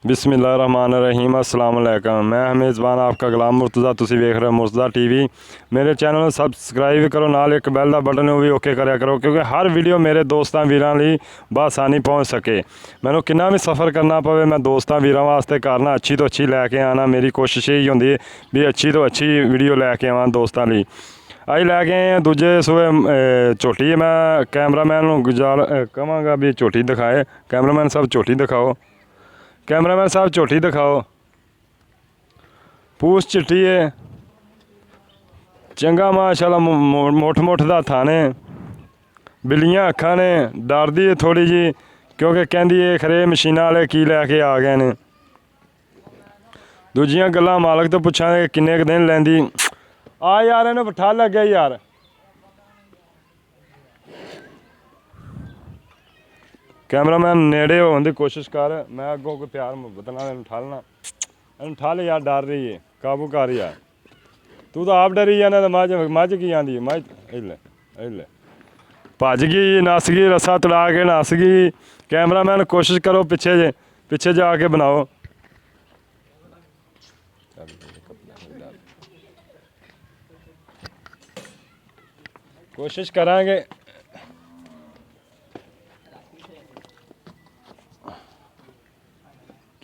बिस्मिल्लाहिर्रहमानिर्रहीम अस्सलाम वालेकुम। मैं मेज़बान आपका गुलाम मुर्तज़ा, तुसी वेख रहे हो मुर्तज़ा टीवी। मेरे चैनल ਨੂੰ ਸਬਸਕ੍ਰਾਈਬ ਕਰੋ, ਨਾਲ ਇੱਕ ਬੈਲ ਦਾ ਬਟਨ ਉਹ ਵੀ ਓਕੇ ਕਰਿਆ ਕਰੋ, ਕਿਉਂਕਿ ਹਰ ਵੀਡੀਓ ਮੇਰੇ ਦੋਸਤਾਂ ਵੀਰਾਂ ਲਈ ਬਾਸਾਨੀ ਪਹੁੰਚ ਸਕੇ। ਮੈਨੂੰ ਕਿੰਨਾ ਵੀ ਸਫ਼ਰ ਕਰਨਾ ਪਵੇ, ਮੈਂ ਦੋਸਤਾਂ ਵੀਰਾਂ ਵਾਸਤੇ ਕਰਨਾ ਅੱਛੀ ਤੋਂ ਅੱਛੀ ਲੈ ਕੇ ਆਣਾ। ਮੇਰੀ ਕੋਸ਼ਿਸ਼ ਇਹੀ ਹੁੰਦੀ ਹੈ ਵੀ ਅੱਛੀ ਤੋਂ ਅੱਛੀ ਵੀਡੀਓ ਲੈ ਕੇ ਆਵਾਂ ਦੋਸਤਾਂ ਲਈ। ਅੱਜ ਲੈ ਕੇ ਆਏ ਹਾਂ ਦੂਜੇ ਸੂਏ ਝੋਟੀ। ਮੈਂ ਕੈਮਰਾਮੈਨ ਨੂੰ ਕਹਾਂਗਾ ਵੀ ਝੋਟੀ ਦਿਖਾਏ। ਕੈਮਰਾਮੈਨ ਸਾਹਿਬ ਝੋਟੀ ਦਿਖਾਓ। कैमरामैन साहब झोटी दिखाओ। पूछ चिट्टी है, चंगा माशाल्लाह, मुठ दा थाने, बिल्लियां अखां ने, डरदी है थोड़ी जी क्योंकि कहती है खरे मशीना वाले की लैके आ गए ने। दूजियां गल्लां मालक तो पुछांगे किन्ने क दिन लैंदी। आ यार इन्हूं बिठा लग्या यार। कैमरामैन नेड़े होने की कोशिश कर, मैं अगों कोई प्यार मुहब्बत नाल ठा ठल यार, डर रही है, काबू कर यार। तू तो आप डरी जाना। तो मझ की आँदी मझ इले भज गई, नस गई, रस्सा तड़ा के नस गई। कैमरामैन कोशिश करो पिछे जाके बनाओ। कोशिश करांगे।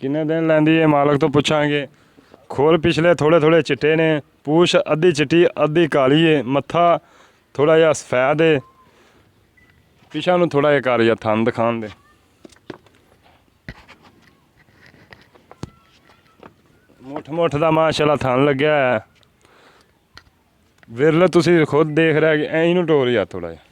किन्ने दिन लैंदी है मालक तो पुछांगे। खोल पिछले थोड़े थोड़े चिट्टे ने, पूछ अद्धी चिट्टी अद्धी काली है, मत्था थोड़ा जिहा सफेद है, पिछा नूं थोड़ा जिहा कर जा थन दिखाण दे। मुठ दा माशाल्लाह थन लग्या है। विरल तुसीं खुद देख रहे कि इनू टोर जा थोड़ा जिहा।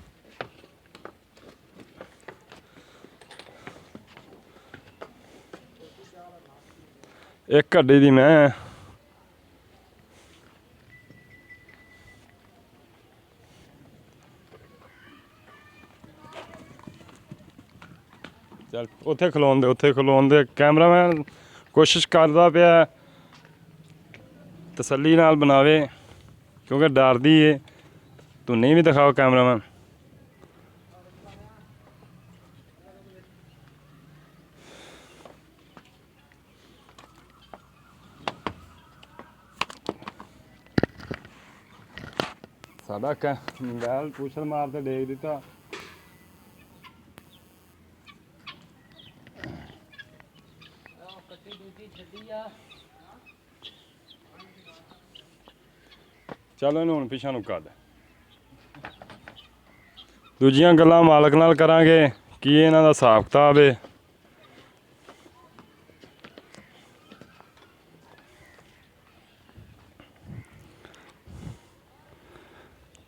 एक हड्डी दी मैं चल उत्थे खलोन दे। कैमरामैन कोशिश करदा पिया तसल्ली नाल बनावे क्योंकि डरदी है। तू नहीं भी दिखाओ कैमरामैन। साडा बैल पूछल मारते डेग दिता। चलो इन्हूं हुण पिछां नूं कढ। दूजियां गल्लां मालक नाल करांगे की इन्हां दा हिसाब किताब है।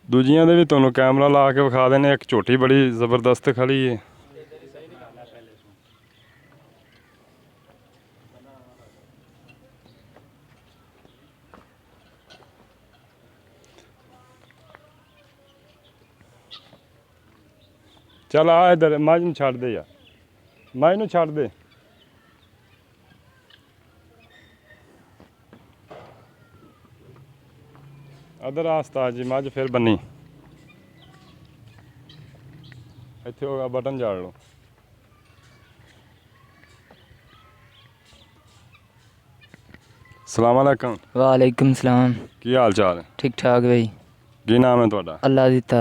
दूजियां दे भी तुहानूं कैमरा ला के विखा देने। एक झोटी बड़ी जबरदस्त खड़ी है। चल आ इधर मझ नूं छड्ड दे यार, मझ नूं छड्ड दे। अदर उस्ताद जी मझ फिर बन्नी इत्थे होगा बटन जाड़ लो। सलाम अलैकुम। वालेकुम सलाम। की हाल चाल है? ठीक ठाक भाई। की नाम है तुहाडा? अल्लाह दिता।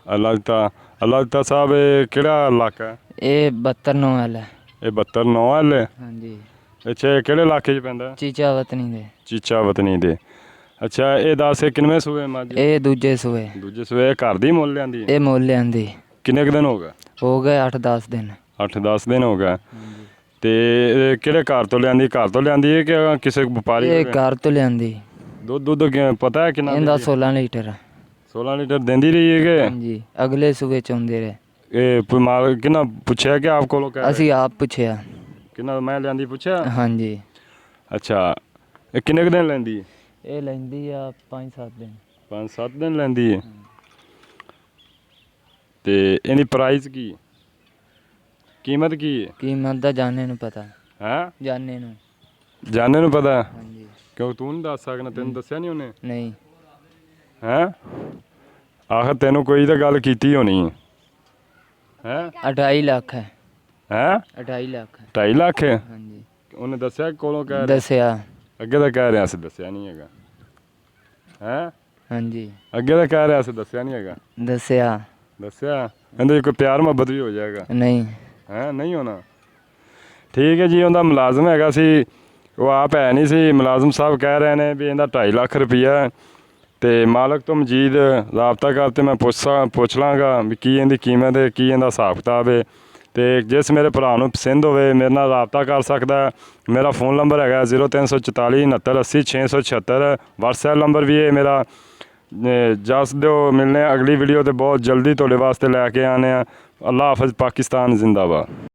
अल्लाह दिता साहब, ये केड़ा इलाका है? ये 72 वाला है। ये 72 वाले? हाँ जी। अच्छा, केड़े इलाके च पैंदा? चीचा वतनी दे। चीचा वतनी दे। अच्छा, ये दस किनवे सूए मझ? ये दूजे सूए। दूजे सूए घर दी मुੱਲ ਲਿਆਂਦੀ? ये मोल लियांदी। किन्ने दिन हो गए? हो गए 8-10 दिन। 8-10 दिन हो गए। ਤੇ ਕਿਹੜੇ ਘਰ ਤੋਂ ਲਿਆਂਦੀ? ਘਰ ਤੋਂ ਲਿਆਂਦੀ ਹੈ ਕਿ ਕਿਸੇ ਵਪਾਰੀ? ये घर तो लियांदी। ਦੁੱਧ ਪਤਾ ਹੈ ਕਿੰਨਾ? इनका 16 लीटर। 16 ਲੀਟਰ ਦਿੰਦੀ ਰਹੀ ਹੈ ਕਿ? हाँ जी, अगले सूए चौंदे रहे। ਇਹ ਮਾਲ ਕਿੰਨਾ ਪੁੱਛਿਆ ਕਿ ਆਪ ਕੋਲੋਂ ਕਹਿ? असी आप पूछया। ਕਿੰਨਾ ਮੈਂ ਲਿਆਂਦੀ ਪੁੱਛਿਆ? हाँ जी। ਅੱਛਾ, ਇਹ ਕਿੰਨੇ ਕੁ ਦਿਨ ਲੈਂਦੀ ਹੈ? ये लेंदी आ 5-7 दिन। 5-7 ਦਿਨ ਲੈਂਦੀ ਹੈ। ਤੇ ਇਹਦੀ ਪ੍ਰਾਈਸ ਕੀ ਹੈ? कीमत की है? कीमत दा जाने नू पता। है जाने नू। जाने नू पता? हाँ जी। क्यों तू नहीं दस सकना? तेन दसिया नहीं उन्हें? नहीं। हैं आखिर तेनों कोई तो गल कीती होनी है? 2.5 लाख है। हैं 2.5 लाख है। 2.5 लाख है? हाँ जी। ਉਹਨੇ ਦੱਸਿਆ ਕਿ ਕੋਲੋਂ ਕਹਿ ਰਿਹਾ? ਦੱਸਿਆ। ਅੱਗੇ ਤਾਂ ਕਹਿ ਰਿਹਾ ਸੀ ਦੱਸਿਆ ਨਹੀਂ ਹੈਗਾ ਹੈ। ਹਾਂਜੀ ਅੱਗੇ ਤਾਂ ਕਹਿ ਰਿਹਾ ਸੀ ਦੱਸਿਆ ਨਹੀਂ ਹੈਗਾ। ਦੱਸਿਆ। ਦੱਸਿਆ ਇਹਦੇ 'ਚ ਕੋਈ ਪਿਆਰ ਮੁਹੱਬਤ ਵੀ ਹੋ ਜਾਏਗਾ ਨਹੀਂ। ਹੈ ਨਹੀਂ ਹੋਣਾ। ਠੀਕ ਹੈ ਜੀ, ਉਹਦਾ ਮੁਲਾਜ਼ਮ ਹੈਗਾ ਸੀ, ਉਹ ਆਪ ਹੈ ਨਹੀਂ ਸੀ। ਮੁਲਾਜ਼ਮ ਸਾਹਿਬ ਕਹਿ ਰਹੇ ਨੇ ਵੀ ਇਹਦਾ 2.5 ਲੱਖ ਰੁਪਈਆ ਤੇ ਮਾਲਕ ਤੋਂ ਮਜੀਦ ਰਾਬਤਾ ਕਰ ਤੇ ਮੈਂ ਪੁੱਛ ਲਾਂਗਾ ਵੀ ਕੀ ਇਹਦੀ ਕੀਮਤ ਹੈ, ਕੀ ਇਹਦਾ ਹਿਸਾਬ ਕਿਤਾਬ ਹੈ। ਤੇ ਜਿਸ ਮੇਰੇ ਭਰਾ ਨੂੰ ਪਸੰਦ ਹੋਵੇ ਮੇਰੇ ਨਾਲ ਰਾਬਤਾ ਕਰ ਸਕਦਾ ਹੈ। ਮੇਰਾ ਫ਼ੋਨ ਨੰਬਰ ਹੈਗਾ 0344 69 80 676। WhatsApp ਨੰਬਰ ਵੀ ਹੈ ਮੇਰਾ। ਜਸ ਦਿਓ ਮਿਲਨੇ ਆ ਅਗਲੀ ਵੀਡੀਓ ਤੇ ਬਹੁਤ ਜਲਦੀ ਤੁਹਾਡੇ ਵਾਸਤੇ ਲੈ ਕੇ ਆਨੇ ਆ। ਅੱਲਾ ਹਾਫਿਜ਼, ਪਾਕਿਸਤਾਨ ਜ਼ਿੰਦਾਬਾਦ।